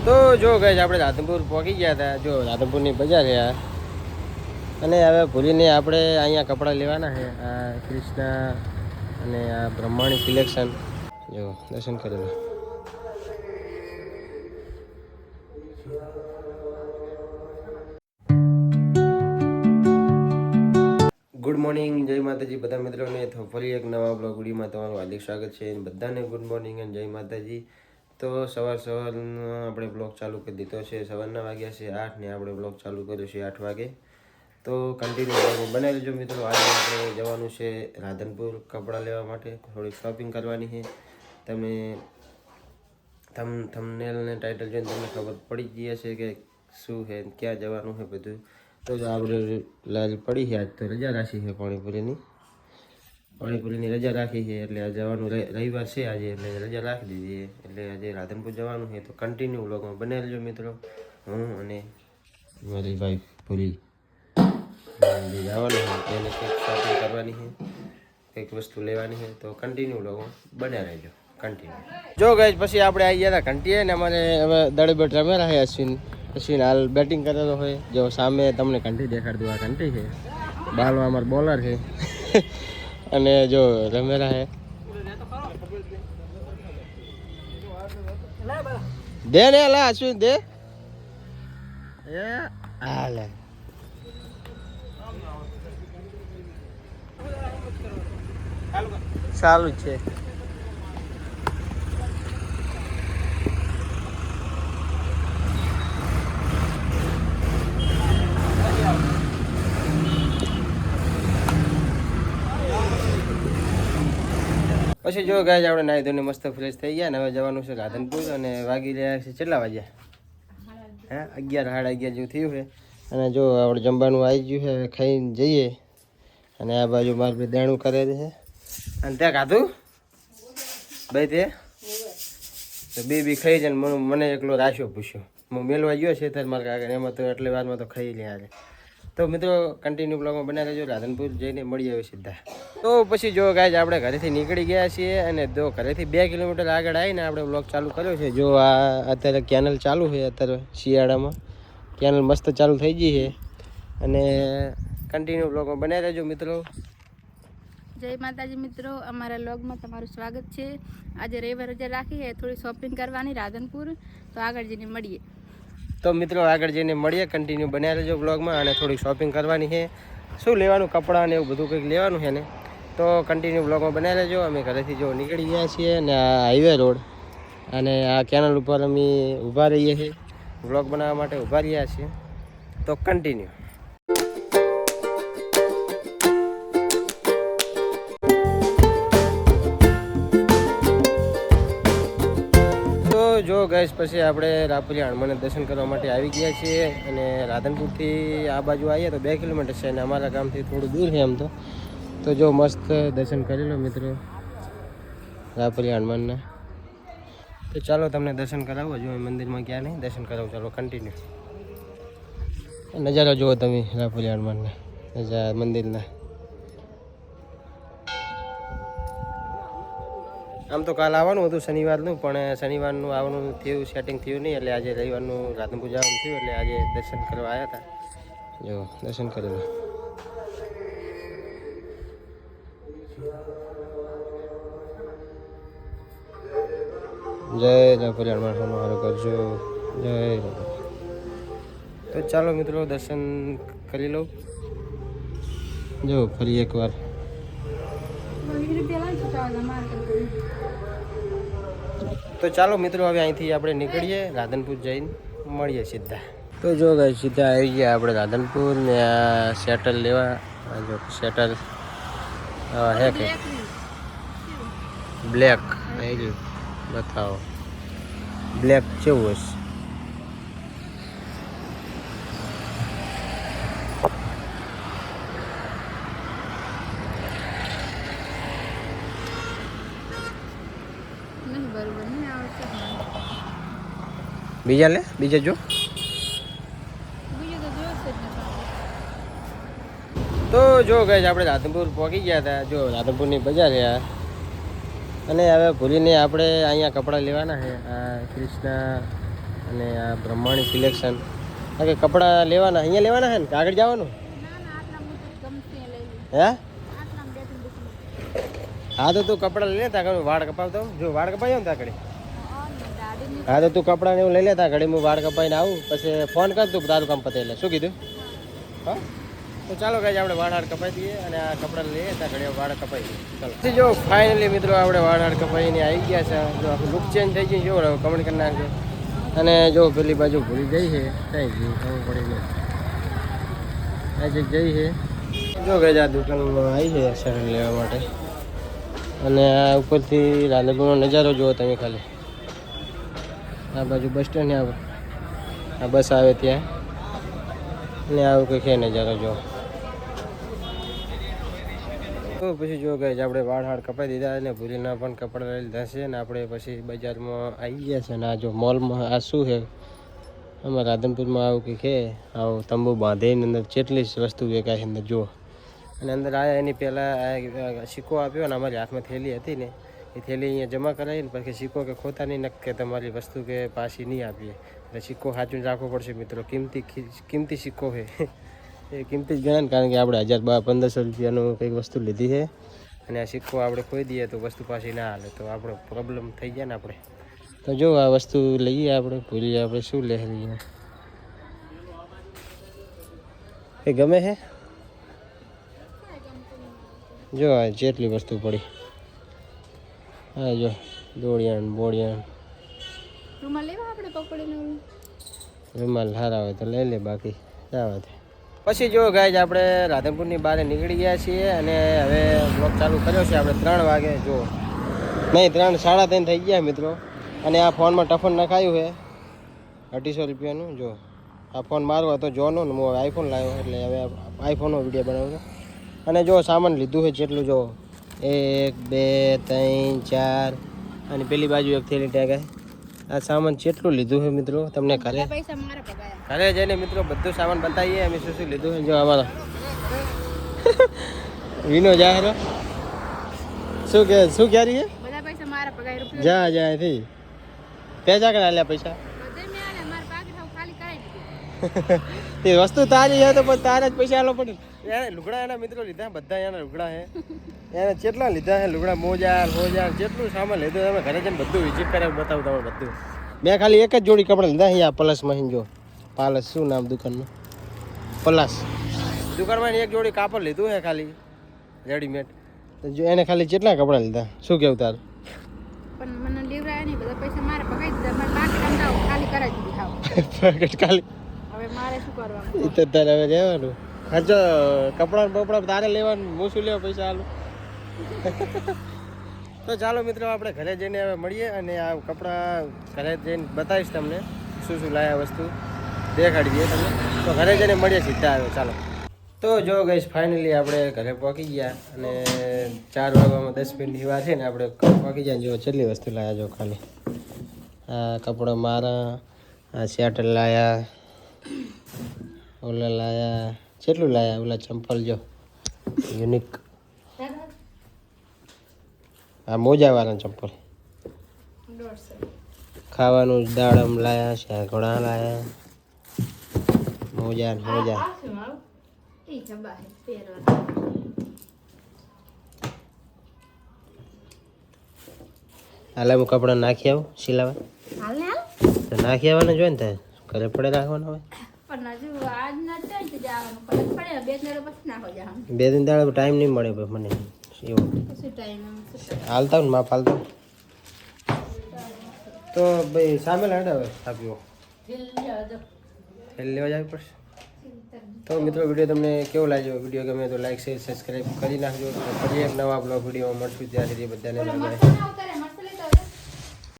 તો જો ગાઈસ આપણે રાધનપુર પહોંચી ગયા હતા. જો રાધનપુરની બજાર છે આ. અને હવે ભૂલીને આપણે અહીંયા કપડાં લેવાના છે. આ કૃષ્ણા અને આ બ્રહ્માણી સિલેક્શન. જો દર્શન કરી લો. ગુડ મોર્નિંગ, જય માતાજી બધા મિત્રોને. તો ફરી એક નવા બ્લોગ વિડીયોમાં તમારું હાર્દિક સ્વાગત છે. બધાને ગુડ મોર્નિંગ અને જય માતાજી. તો સવારનો આપણે બ્લોગ ચાલુ કરી દીધો છે. સવારના વાગ્યા છે 8 ને આપણે બ્લોગ ચાલુ કર્યો છે 8 વાગે. તો કન્ટિન્યુ બ્લોગ બનાવી લેજો મિત્રો. આજે આપણે જવાનું છે રાધનપુર કપડાં લેવા માટે. થોડીક શોપિંગ કરવાની છે. તમે થંબનેલ ને ટાઇટલ જોઈને તમને ખબર પડી ગઈ હશે કે શું છે, ક્યાં જવાનું છે બધું. તો આપણે લાલ પડી છે. આજ તો રજા રાખી છે પાણીપુરીની રજા રાખી છે. એટલે આ જવાનું રવિવાર છે આજે, એટલે રજા રાખી દીધી. એટલે આજે રાધનપુર જવાનું છે. તો કન્ટિન્યુ વ્લોગમાં બનાવી લેજો મિત્રો. હું અને મારી વાઈફ ભૂલી જવાનું છે. એને કંઈક શોપિંગ કરવાની છે, કંઈક વસ્તુ લેવાની છે. તો કન્ટિન્યુ વ્લોગમાં બનાવી રહેજો. કન્ટિન્યુ જો ગાઈસ પછી આપણે આવી ગયા હતા ઘંટીએ ને અમારે હવે દડબેટ રમેલા છે. અશ્વિન હાલ બેટિંગ કરેલો હોય. જો સામે તમને ઘંટી દેખાડ દઉં, આ ઘંટી છે. બાલમાં અમારો બોલર છે. અને જો રમેલા છે. દે ને લા અશ્વિન દે. એ હાલે ચાલુ છે. પછી જો ગાય આપણે નાહી ધોઈને મસ્ત ફ્રેશ થઈ ગયા ને હવે જવાનું છે રાધનપુર. અને વાગી રહ્યા છે કેટલા વાગ્યા? હે 11 સાડા 11 જેવું થયું છે. અને જો આપણે જમવાનું આવી ગયું છે. હવે ખાઈને જઈએ. અને આ બાજુ મારે બે દેણું કરે છે. અને ત્યાં ખાધું ભાઈ તે તો બી ખાઈ જાય. મને એકલો રાખ્યો પૂછ્યો. હું મેળવા ગયો છે ત્યારે મારા કાકા એમાં તો એટલી વારમાં તો ખાઈ લે આજે. તો મિત્રો કન્ટિન્યુ બ્લોગમાં બનાવી રહેજો. રાધનપુર જઈને મળી આવે સીધા. તો પછી જો ગાઈઝ આપણે ઘરેથી નીકળી ગયા છીએ. અને જો ઘરેથી 2 કિલોમીટર આગળ આવીને આપણે બ્લોગ ચાલુ કર્યો છે. જો આ અત્યારે કેનલ ચાલુ છે. અત્યારે શિયાળામાં કેનલ મસ્ત ચાલુ થઈ ગઈ છે. અને કન્ટિન્યુ બ્લોગમાં બનાવી રહેજો મિત્રો. જય માતાજી મિત્રો, અમારા વ્લોગમાં તમારું સ્વાગત છે. આજે રવિવાર રજા રાખી છે, થોડી શોપિંગ કરવાની રાધનપુર. તો આગળ જઈને મળીએ. તો મિત્રો આગળ જઈને મળીએ. કન્ટિન્યુ બનાવી રહેજો બ્લોગમાં. અને થોડી શોપિંગ કરવાની છે. શું લેવાનું, કપડાં ને એવું બધું કંઈક લેવાનું છે ને. તો કન્ટિન્યુ બ્લોગમાં બનાવી રહેજો. અમે ઘરેથી જો નીકળી ગયા છીએ. અને આ હાઈવે રોડ અને આ કેનલ ઉપર અમે ઊભા રહીએ છીએ. બ્લોગ બનાવવા માટે ઊભા રહ્યા છીએ. તો કન્ટિન્યુ. જો ગેસ પછી આપણે રાપુરી હનુમાનના દર્શન કરવા માટે આવી ગયા છીએ. અને રાધનપુરથી આ બાજુ આવીએ તો 2 કિલોમીટર છે. અને અમારા ગામથી થોડું દૂર છે એમ તો જો મસ્ત દર્શન કરી લો મિત્રો રાપુરી હનુમાનના. તો ચાલો તમને દર્શન કરાવો. જો મંદિરમાં ક્યાં નહીં દર્શન કરાવો. ચાલો કન્ટિન્યુ. નજારા જુઓ તમે રાપુરી હનુમાનના નજારા મંદિરના. આમ તો કાલ આવવાનું હતું શનિવારનું, પણ શનિવારનું આવવાનું થયું, સેટિંગ થયું નહીં. એટલે આજે રવિવારનું રાધનપુર જવાનું થયું. એટલે આજે દર્શન કરવા આવ્યા હતા. જો દર્શન કરી લો. જય રાપુરી હનુમાન હનુમાન કરજો. જય રાપુરી. તો ચાલો મિત્રો દર્શન કરી લઉં. જો ફરી એકવાર. તો ચાલો મિત્રો હવે અહીંથી આપણે નીકળીએ. રાધનપુર જઈને મળીએ સીધા. તો જો ગાઈસ સીધા આવી ગયા આપણે રાધનપુર. ને આ શેટલ લેવા. જો શેટલ હે કે બ્લેક આવી ગયું. બતાવો બ્લેક કેવું હશે. બીજા લે, બીજા જો. તો જો ગાઈસ આપણે રાધનપુર પહોંચી ગયા હતા. જો રાધનપુરની બજાર છે આ. અને હવે ભૂલીને આપણે અહીંયા કપડાં લેવાના છે. આ કૃષ્ણા અને આ બ્રહ્માણી સિલેક્શન. કે કપડાં લેવાના અહીંયા લેવાના છે ને કે આગળ જવાનું? હે હા તો તું કપડાં લઈ લેતા ઘરે વાળ કપાવતો જો વાળ કપાઈ ને તાકડી. હા તો તું કપડાં ને એવું લઈ લેતા ઘડી હું વાળ કપાઈને આવું પછી ફોન કર તું તારું કામ પતે એટલે શું કીધું? હા તો ચાલો ગાઈસ આપણે વાળ હાડ કપાઈ દઈએ અને આ કપડાં લઈએ ત્યાં ઘડી વાળ કપાઈ દઈએ. ચાલો જો ફાઇનલી મિત્રો આપણે વાળ હાડ કપાઈને આવી ગયા છે. જો આખું લુક ચેન્જ થઈ ગઈ જો કમેન્ટ કરી નાખજો. અને જો પેલી બાજુ ભૂલી જઈ છે કઈ ગયું ખબર પડી ગઈ આ જઈ છે. જો ગાઈસ આ દુકાનમાં આવી છે શરણ લેવા માટે. અને આ ઉપરથી રાધનપુરનો નજારો જુઓ તમે ખાલી. આ બાજુ બસ સ્ટેન્ડ ને આ બસ આવે ત્યાં ને આવું કંઈક છે નજારો જો. તો પછી જો ગાઈસ આપણે વાળ હાડ કપાઈ દીધા અને ભૂલીના પણ કપડાં લઈ લીધા છે ને આપણે પછી બજારમાં આવી ગયા છે. અને આ જો મોલમાં આ શું છે આમાં રાધનપુરમાં આવું કંઈક છે આવું તંબુ બાંધીને અંદર જેટલી વસ્તુ વેચાય છે અંદર જુઓ. અને અંદર આવ્યા એની પહેલાં સિક્કો આપ્યો ને અમારી હાથમાં થેલી હતી ને એ થેલી અહીંયા જમા કરાવી ને પછી સિક્કો કે ખોતા નહીં નક્કે તમારી વસ્તુ કે પાછી નહીં આપીએ એટલે સિક્કો સાચું રાખવો પડશે મિત્રો. કિંમતી સિક્કો છે એ કિંમતી જ ગણાય ને કારણ કે આપણે 1500 રૂપિયાનું કંઈક વસ્તુ લીધી છે અને આ સિક્કો આપણે ખોઈ દઈએ તો વસ્તુ પાછી ના હાલે તો આપણો પ્રોબ્લેમ થઈ જાય ને આપણે. તો જો આ વસ્તુ લઈએ આપણે ભૂલીએ આપણે શું લે લઈએ એ ગમે છે જો આ જેટલી વસ્તુ પડી. હા જો દોડિયાણ બોડિયાણ રૂમાલ સારા હોય તો લઈ લે બાકી જવા દે. પછી જો ગાઈસ આપણે રાધનપુરની બહાર નીકળી ગયા છીએ અને હવે બ્લોગ ચાલુ કર્યો છે આપણે 3 વાગે જો નહીં 3 સાડા 3 થઈ ગયા મિત્રો. અને આ ફોનમાં ટફન નખાયું છે 250 રૂપિયાનું. જો આ ફોન મારો હતો જોનો ને હું આઈફોન લાવ્યો એટલે હવે આઈફોનનો વિડીયો બનાવું છું. અને જો સામાન લીધું છે જેટલું જો 1 2 3 4 અને પેલી બાજુ એક થેલી ટેગ આ સામાન જેટલું લીધું છે મિત્રો તમને ઘરે જઈને મિત્રો બધું સામાન બતાવીએ અમે શું શું લીધું છે. જો અમારા વિનો જાહેર શું ક્યારે છે જા જા થી પૈસા કરા લ્યા પૈસા એ વસ્તુ તારી છે તો પણ તારે જ પૈસા આલો પડે. એને લુગડા એના મિત્રો લીધા બધા એના લુગડા છે એને કેટલા લીધા છે લુગડા મોજા જેટલું સામાન લીધું તમે ઘરે જઈને બધું વિઝિટ કરે બતાવું તમે બધું. મેં ખાલી એક જ જોડી કપડાં લીધા અહીંયા પ્લસમાં જો પાલસ શું નામ દુકાનનું પ્લસ દુકાનમાં એક જોડી કાપડ લીધું છે ખાલી રેડીમેડ. તો જો એને ખાલી કેટલા કપડાં લીધા શું કેવું તારું? પણ મને લેવરાય નહીં બધા પૈસા મારે પકાઈ દીધા મને બાકી ધંધાઓ ખાલી કરાવી દીધી હાવ ખાલી હવે મારે શું કરવાનું એ તો તારે હવે રહેવાનું ખર્ચો કપડાં બપડા તારે લેવાનું હું શું લેવા પૈસા આલું. તો ચાલો મિત્રો આપણે ઘરે જઈને હવે મળીએ અને આ કપડાં ઘરે જઈને બતાવીશ તમને શું શું લાયા વસ્તુ દેખાડી દઈએ તમને. તો ઘરે જઈને મળીએ સીધા આવે ચાલો. તો જો ગઈશ ફાઇનલી આપણે ઘરે પહોંચી ગયા અને 4 વાગવામાં 10 મિનિટની વાર છે ને આપણે પહોંચી ગયા. જો કેટલી વસ્તુ લાયા જો ખાલી આ કપડાં મારા આ શર્ટ લાયા ઓલા લાયા કેટલું લાયા ઓલા ચંપલ જો યુનિક આ મોજાવાળા ચંપલ ખાવાનું દાડમ લાયા શેકડા લાયા મોજા હાલે હું કપડાં નાખી આવું સિલાવા તો નાખી આવવાના જોઈએ ને ત્યાં ઘરે પડે રાખવાના હોય 2 દિન દાડે ટાઈમ નહીં મળે મને એવું હાલતા ને માપ હાલતા તો ભાઈ સામે લાડે હવે આપ્યો લેવા જવી પડશે. તો મિત્રો વિડીયો તમને કેવો લાગ્યો? વિડીયો ગમે તો લાઈક શેર સબસ્ક્રાઈબ કરી નાખજો. ફરી એક નવા બ્લોગ વિડીયોમાં મળશું ત્યાં સુધી બધાને બાય.